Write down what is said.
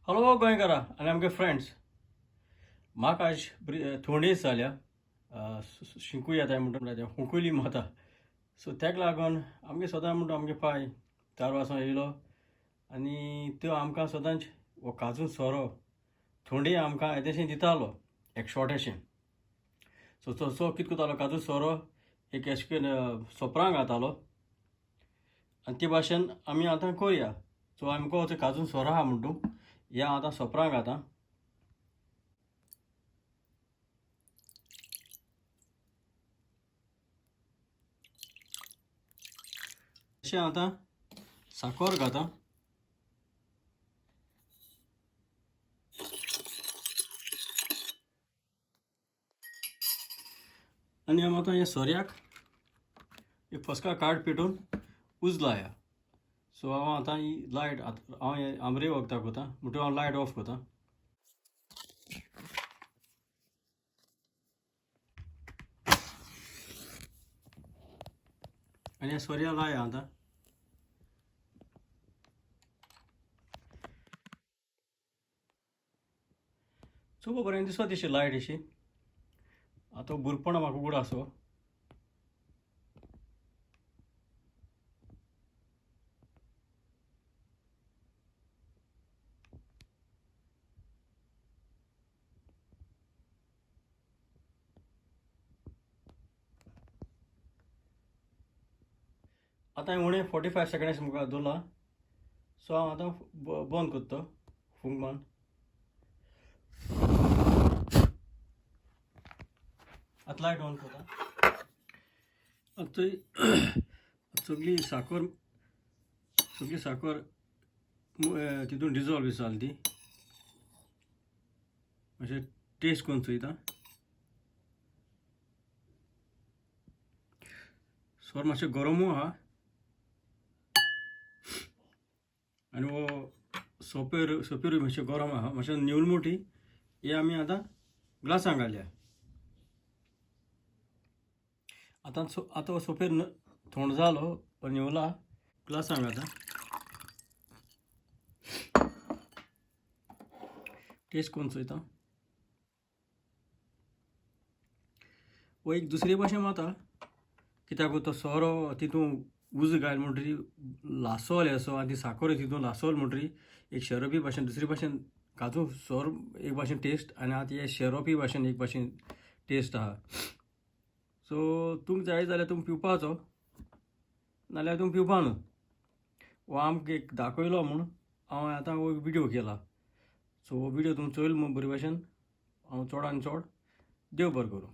Hello गोंयकारा आनी आमगे friends. म्हाका आज थोडी दीस जाल्या शिंकूय येता म्हणटा हुंकुली माता. सो तेका लागून आमगे सदां म्हणटा आमगे पाय चार वाजता येयलो आनी त्यो आमकां सदांच हो काजू सोरो थोडी आमकां येदेशें दितालो एक शॉर्टेशें. सो तसो कितें करतालो काजू सोरो एक अशें करून सोपरां घातालो आनी ते भाशेन आमी आतां करुया. सो आमकां हो काजू सोरो आहा म्हणटू या आतां सोपरां घाता. अशें आतां साखर घाता आनी आमी आतां हे सोऱ्याक एक फसका कार्ड पेटोवन उजलाया. सो हांव आतां ही लायट हांव हे आमरे वखदां कोता म्हणटून हांव लायट ऑफ कोता. आनी हे सोऱ्या लाया आतां. चोको बरें दिसता तशी लायट अशी. आतां बुरपण म्हाका उगड आसो. आतां उणें 45 सेकंड्स म्हाका दवरला. सो हांव आतां बंद करता फूंक मारून. आतां लायट ऑन करता. आतां सगळी साखर तितून डिजॉल्व जाली ती. अशें टेस्ट करून चोयता. सोर मातशें गरमूय आहा आनी हो सोपेरूय मातशें गरम आहा. मातशें निवळमुठी हे आमी आतां ग्लासांत घालया. आतां सोपेर थंड जालो निवला ग्लासांत घाता. टेस्ट करून चोयता. वो एक दुसरे भाशेन वता कित्याक तो सोरो तितून उज घाल म्हणटरी लासोल असो आनी ती साखर तितून लासोल म्हणटरी एक शेरोपी भाशेन दुसरे भाशेन काजू सोर एक भाशेन टेस्ट आनी आतां हे शेरोपी भाशेन एक भाशेन टेस्ट आहा. सो तुमकां जाय जाल्यार तुमी पिवपाचो नाल्यार तुमी पिवपा न्हू. हो आमकां एक दाखयलो म्हूण हांव आतां हो विडियो केला. सो हो विडियो तुमी चोयलो म्हूण बरे भाशेन हांव चड आनी चड देव बरें करूं.